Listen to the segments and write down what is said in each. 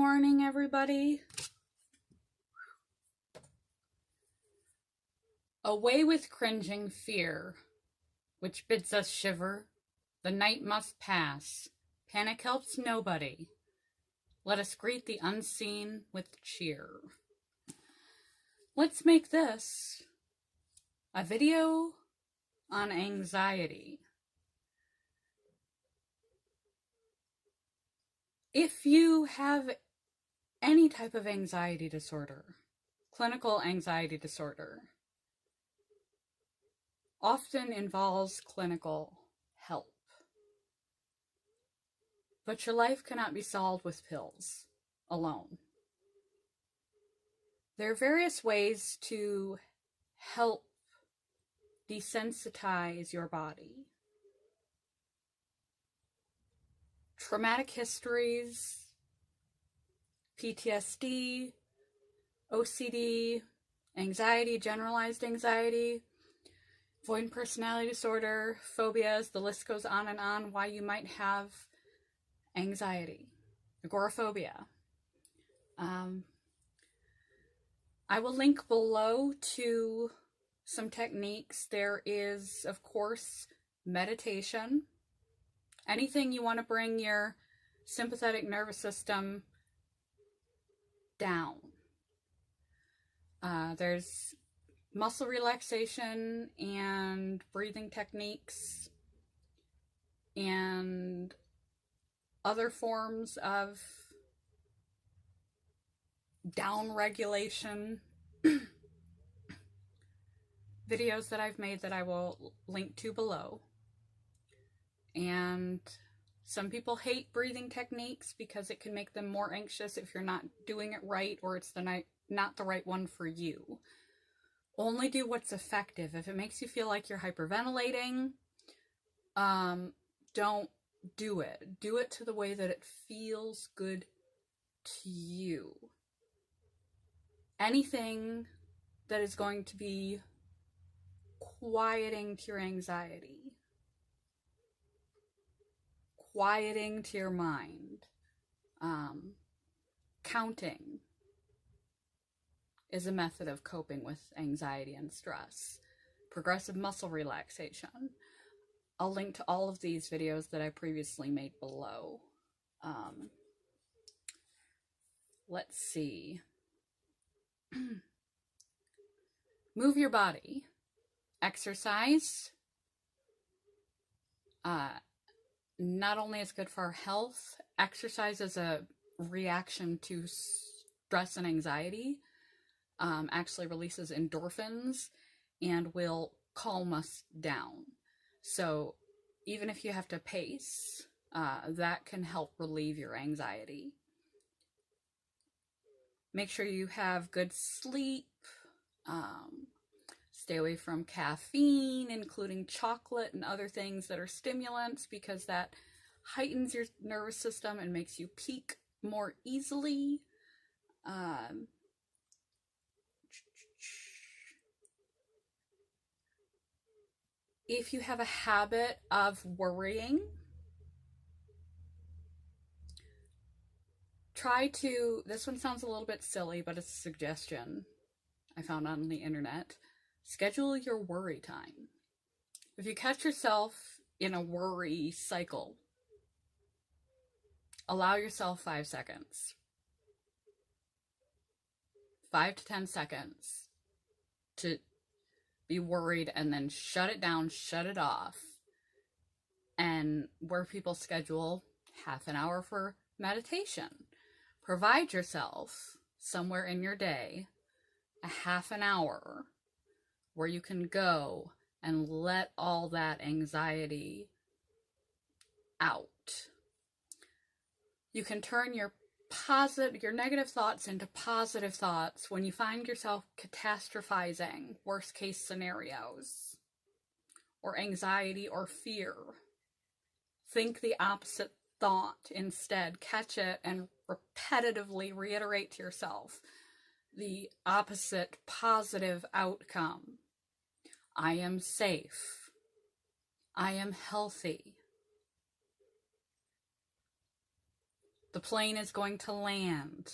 morning, everybody. Away with cringing fear, which bids us shiver. The night must pass. Panic helps nobody. Let us greet the unseen with cheer. Let's make this a video on anxiety. If you have any type of anxiety disorder, clinical anxiety disorder, often involves clinical help. But your life cannot be solved with pills alone. There are various ways to help desensitize your body. Traumatic histories, PTSD, OCD, anxiety, generalized anxiety, avoidant personality disorder, phobias, the list goes on and on why you might have anxiety, agoraphobia. I will link below to some techniques. There is, of course, meditation. Anything you want to bring your sympathetic nervous system down. There's muscle relaxation and breathing techniques and other forms of down regulation videos that I've made that I will link to below. And some people hate breathing techniques because it can make them more anxious if you're not doing it right, or it's not the right one for you. Only do what's effective. If it makes you feel like you're hyperventilating, don't do it. Do it to the way that it feels good to you. Anything that is going to be quieting to your anxiety, quieting to your mind, counting is a method of coping with anxiety and stress. Progressive muscle relaxation. I'll link to all of these videos that I previously made below. Let's see. Move your body. Exercise. Not only is good for our health, exercise is a reaction to stress and anxiety. Actually releases endorphins and will calm us down. So even if you have to pace, that can help relieve your anxiety. Make sure you have good sleep. Stay away from caffeine, including chocolate and other things that are stimulants, because that heightens your nervous system and makes you peak more easily. If you have a habit of worrying, this one sounds a little bit silly, but it's a suggestion I found on the internet. Schedule your worry time. If you catch yourself in a worry cycle, allow yourself 5 seconds. 5 to 10 seconds to be worried, and then shut it down, shut it off. And where people schedule half an hour for meditation. Provide yourself somewhere in your day a half an hour where you can go and let all that anxiety out. You can turn your negative thoughts into positive thoughts when you find yourself catastrophizing worst case scenarios or anxiety or fear. Think the opposite thought instead. Catch it and repetitively reiterate to yourself the opposite positive outcome. I am safe. I am healthy. The plane is going to land.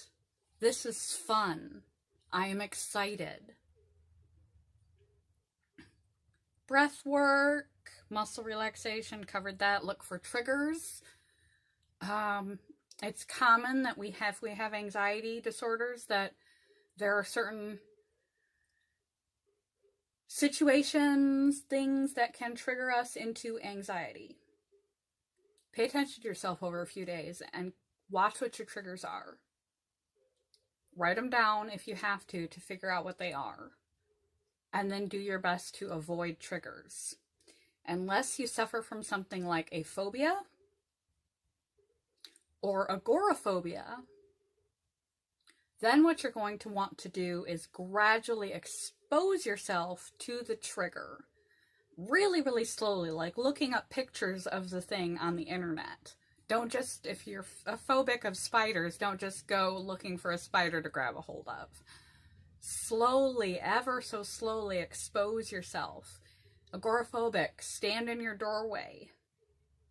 This is fun. I am excited. Breath work, muscle relaxation, covered that. Look for triggers. It's common that we have anxiety disorders, that there are certain situations, things that can trigger us into anxiety. Pay attention to yourself over a few days and watch what your triggers are. Write them down if you have to figure out what they are. And then do your best to avoid triggers. Unless you suffer from something like a phobia or agoraphobia, then what you're going to want to do is gradually expose yourself to the trigger. Really, really slowly, like looking up pictures of the thing on the internet. Don't just, if you're a phobic of spiders, don't just go looking for a spider to grab a hold of. Slowly, ever so slowly, expose yourself. Agoraphobic, stand in your doorway,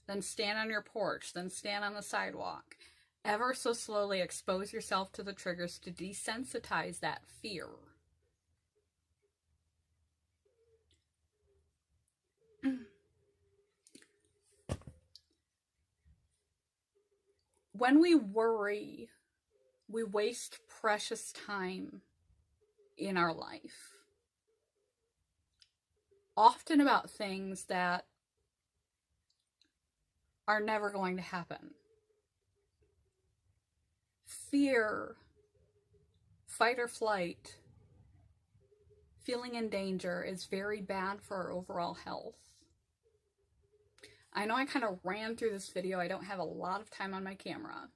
then stand on your porch, then stand on the sidewalk. Ever so slowly expose yourself to the triggers to desensitize that fear. When we worry, we waste precious time in our life. Often about things that are never going to happen. Fear, fight or flight, feeling in danger is very bad for our overall health. I know I kind of ran through this video. I don't have a lot of time on my camera,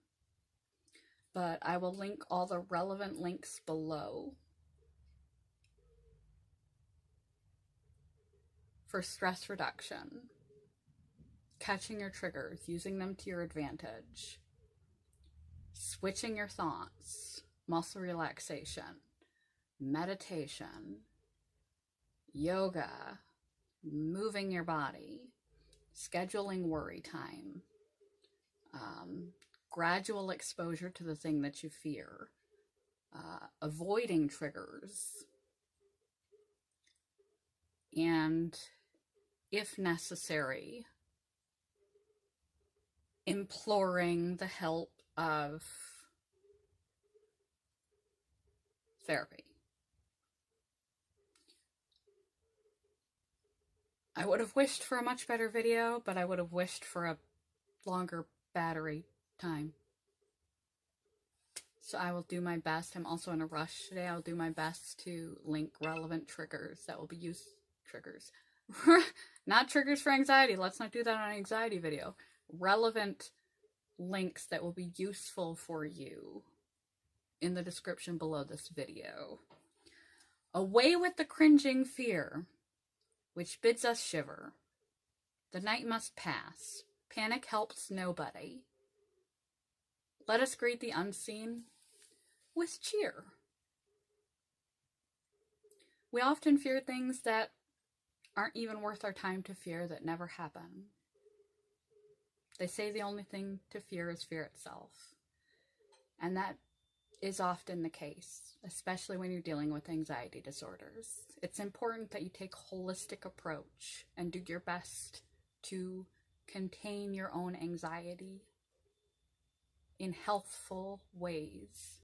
but I will link all the relevant links below for stress reduction, catching your triggers, using them to your advantage, switching your thoughts, muscle relaxation, meditation, yoga, moving your body, scheduling worry time, gradual exposure to the thing that you fear, avoiding triggers, and, if necessary, imploring the help of therapy. I would have wished for a much better video, but I would have wished for a longer battery time. So I will do my best. I'm also in a rush today. I'll do my best to link relevant triggers that will be used. Triggers. Not triggers for anxiety. Let's not do that on an anxiety video. Relevant links that will be useful for you in the description below this video. Away with the cringing fear, which bids us shiver. The night must pass. Panic helps nobody. Let us greet the unseen with cheer. We often fear things that aren't even worth our time to fear, that never happen. They say the only thing to fear is fear itself. And that is often the case, especially when you're dealing with anxiety disorders. It's important that you take a holistic approach and do your best to contain your own anxiety in healthful ways.